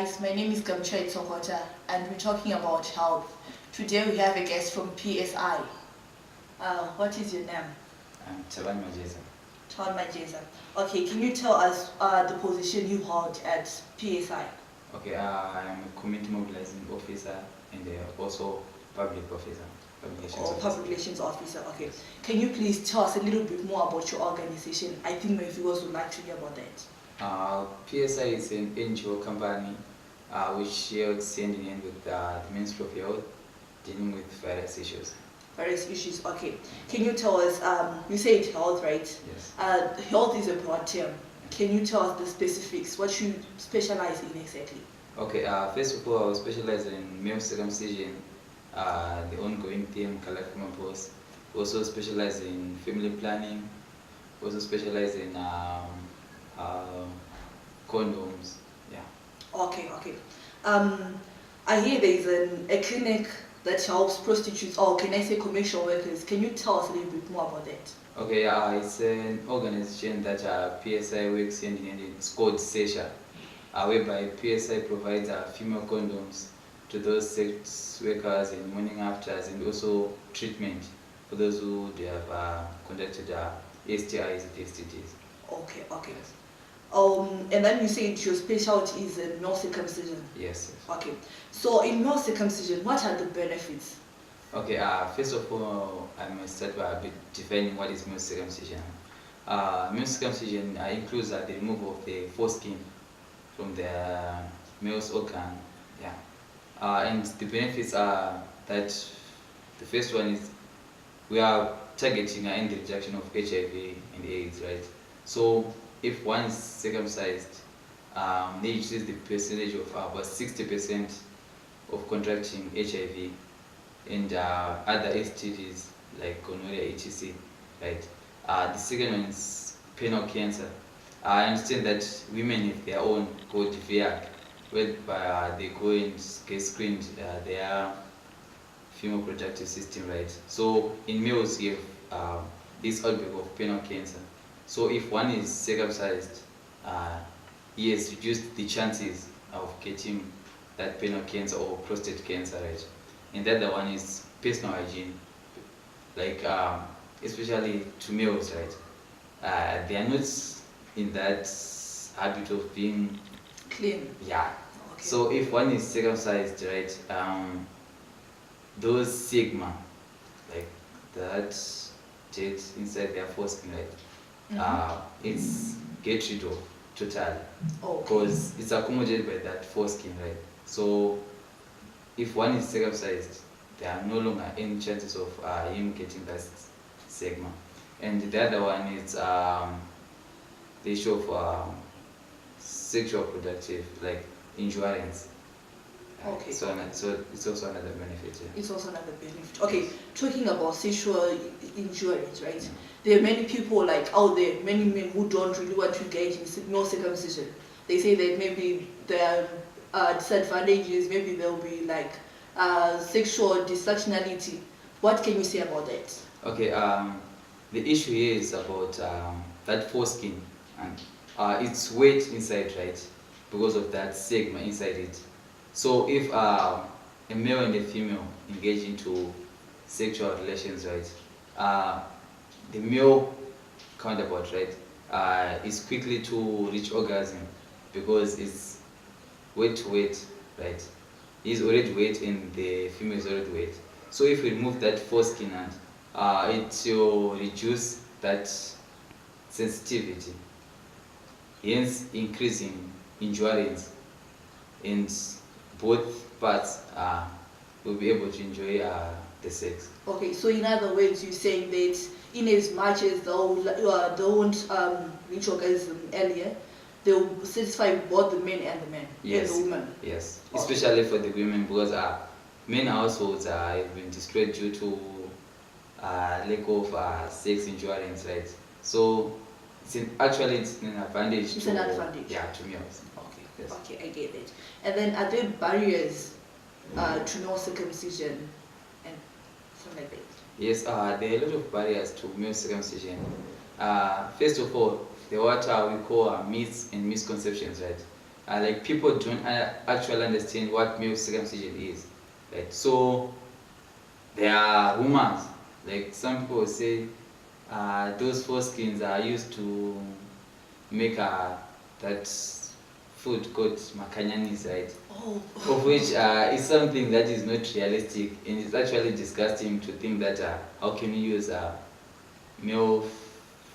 guys, my name is Gamuchirai Tsokota and we're talking about health. Today we have a guest from PSI. What is your name? I'm Taban Majeza. Taban Majeza. Okay, can you tell us the position you hold at PSI? Okay, I'm a community mobilizing officer and also public officer. Public relations officer, okay. Can you please tell us a little bit more about your organization? I think my viewers would like to hear about that. PSI is an NGO company which works hand in hand with the Ministry of Health, dealing with various issues. Various issues, okay. Can you tell us, you said health, right? Yes. Health is a broad term. Can you tell us the specifics, what you specialize in exactly? Okay, first of all, I specialize in male circumcision, the ongoing theme, Kalafimapos. Also specialize in family planning, also specialize in condoms, yeah. Okay. I hear there is a clinic that helps prostitutes, or can I say commercial workers. Can you tell us a little bit more about that? Okay, it's an organization that PSI works in, and it's called SESHA, whereby PSI provides female condoms to those sex workers and morning afters, and also treatment for those who they have conducted STIs and STDs. Okay. Yes. And then you said your specialty is in male circumcision. Yes. Okay. So in male circumcision, what are the benefits? Okay. First of all, I must start by defining what is male circumcision. Male circumcision includes the removal of the foreskin from the male's organ. Yeah. And the benefits are that the first one is we are targeting and the reduction of HIV and AIDS, right? So if one is circumcised, they reduce the percentage of about 60% of contracting HIV and other STDs like gonorrhea, etc. Right? The second one is penile cancer. I understand that women have their own called VIAC, whereby they go and get screened their female reproductive system, right? So in males, you have this outbreak of penile cancer. So if one is circumcised, he has reduced the chances of getting that penile cancer or prostate cancer, right? And the other one is personal hygiene, like especially to males, right? They are not in that habit of being clean. Yeah. Okay. So if one is circumcised, right, those sigma, like that jet inside their foreskin, right? It's get rid of totally, because it's accommodated by that foreskin, right? So if one is circumcised, there are no longer any chances of him getting that sigma. And the other one is the issue of sexual productive, like endurance. Okay. So it's also another benefit. Yeah. It's also another benefit. Okay, talking about sexual endurance, right? Yeah. There are many people like out there, many men who don't really want to engage in male circumcision. They say that maybe there are disadvantages, maybe there will be like sexual dysfunctionality. What can you say about that? Okay, the issue here is about that foreskin and its weight inside, right? Because of that sigma inside it. So if a male and a female engage into sexual relations, right, the male counterpart, right, is quickly to reach orgasm because it's weight to weight, right? He's already weight and the female is already weight. So if we remove that foreskin, and it will reduce that sensitivity, hence increasing endurance, and both parts will be able to enjoy the sex. Okay, so in other words, you're saying that in as much as they won't reach orgasm earlier, they will satisfy both the men and the men. Yes. And the women. Yes, especially for the women, because many households have been destroyed due to lack of sex endurance, right? So actually it's an advantage. It's an advantage. Yeah, to males. Okay. Yes. Okay, I get it. And then are there barriers to male circumcision and something like that? Yes, there are a lot of barriers to male circumcision. First of all, the what we call myths and misconceptions, right? like people don't actually understand what male circumcision is, right? So there are rumors, like some people say those foreskins are used to make that food called makanyanis, right? Oh. Of which is something that is not realistic, and it's actually disgusting to think that how can you use male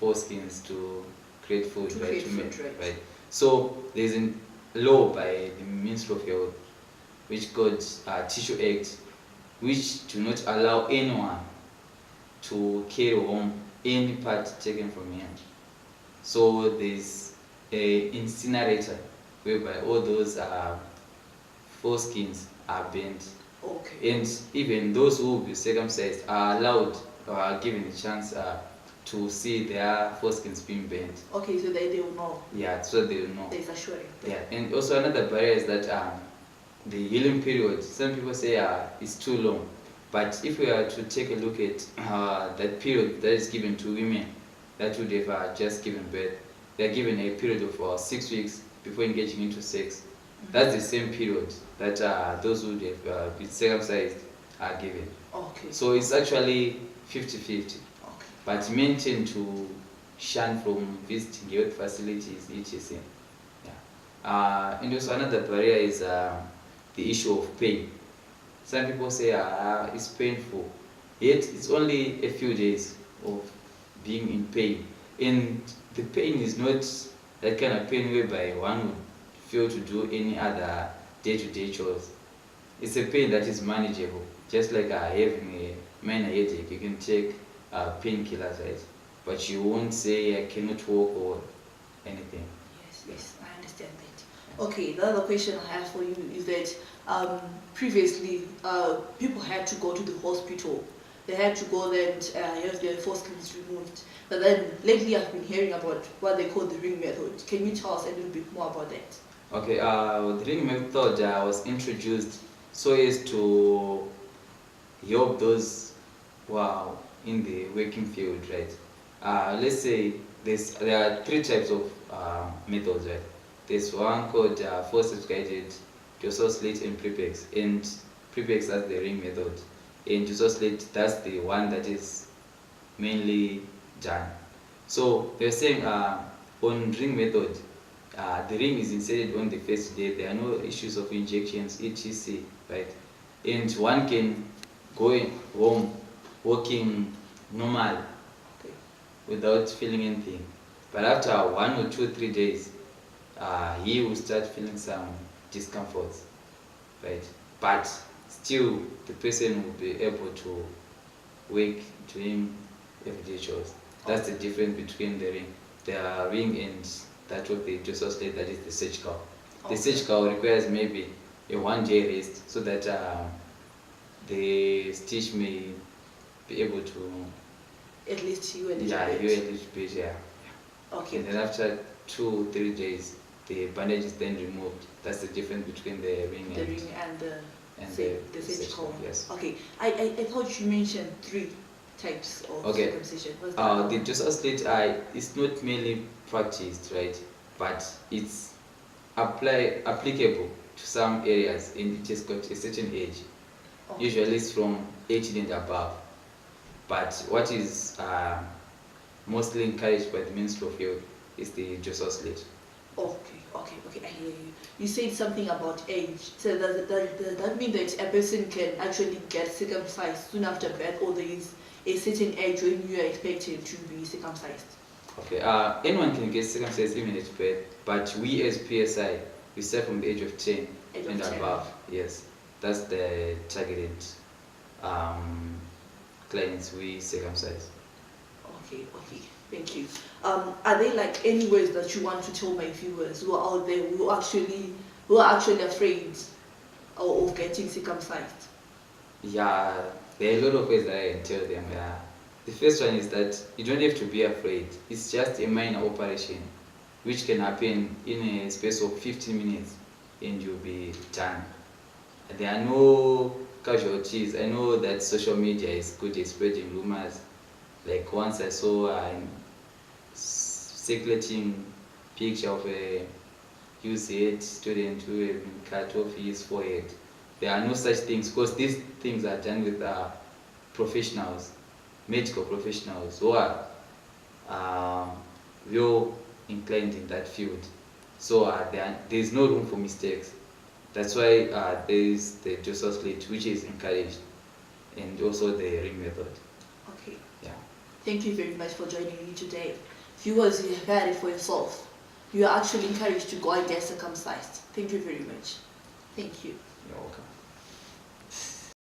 foreskins to create food, To right? create food, right. So there's a law by the Ministry of Health which called Tissue Act, which do not allow anyone to carry home any part taken from him. So there's a incinerator whereby all those foreskins are burnt. Okay. And even those who will be circumcised are allowed or are given a chance to see their foreskins being burnt. Okay, so they will know. Yeah, so they will know. There's assurance. Yeah, and also another barrier is that the healing period, some people say is too long. But if we are to take a look at that period that is given to women that would have just given birth, they are given a period of 6 weeks before engaging into sex. That's the same period that those who have been circumcised are given. Okay. So it's actually 50-50. Okay. But men tend to shun from visiting health facilities, etc. Yeah. And also another barrier is the issue of pain. Some people say it's painful, yet it's only a few days of being in pain. And the pain is not that kind of pain whereby one would fail to do any other day-to-day chores. It's a pain that is manageable, just like having a minor headache. You can take painkillers, right? But you won't say I cannot walk or anything. Yes, I understand that. Okay, the other question I have for you is that previously people had to go to the hospital. They had to go there and have their foreskins removed. But then lately I've been hearing about what they call the ring method. Can you tell us a little bit more about that? Okay, the ring method was introduced so as to help those who are in the working field, right? Let's say there are 3 types of methods, right? There's one called forceps guided, dorsal slit, and prepex. And prepex, that's the ring method, and dorsal slit, that's the one that is mainly done. So they're saying on ring method, the ring is inserted on the first day. There are no issues of injections, etc. Right? And one can go home walking normal without feeling anything. But after 1 or 2 or 3 days, he will start feeling some discomforts, right? But still, the person will be able to work, doing everyday chores. That's the difference between the ring and that of the dorsal slit, that is the surgical. The surgical requires maybe a 1-day rest so that the stitch may be able to at least heal a little heal bit. a little bit, yeah. Okay. And then after 2 or 3 days, the bandage is then removed. That's the difference between the ring and the surgical. Yes. Okay. I thought you mentioned 3 types of circumcision. What's that? The dorsal slit is not mainly practiced, right? But it's applicable to some areas, and it has got a certain age. Okay. Usually it's from 18 and above. But what is mostly encouraged by the Ministry of Health is the dorsal slit. Okay, I hear you. You said something about age. So does that mean that a person can actually get circumcised soon after birth, or there is a certain age when you are expected to be circumcised? Okay, anyone can get circumcised even at birth, but we as PSI, we start from the age of 10 and above. Yes, that's the targeted clients we circumcise. Okay, thank you. Are there like any words that you want to tell my viewers who are out there who are actually afraid of getting circumcised? Yeah, there are a lot of ways that I can tell them. Yeah. The first one is that you don't have to be afraid. It's just a minor operation which can happen in a space of 15 minutes and you'll be done. There are no casualties. I know that social media is good at spreading rumors. Like once I saw a circulating picture of a use it, student who have been cut off his forehead. There are no such things, because these things are done with professionals, medical professionals who are well inclined in that field. So there is no room for mistakes. That's why there is the dorsal slit, which is encouraged, and also the ring method. Okay. Yeah. Thank you very much for joining me today. Viewers, you have heard it for yourself. You are actually encouraged to go and get circumcised. Thank you very much. Thank you. You're welcome.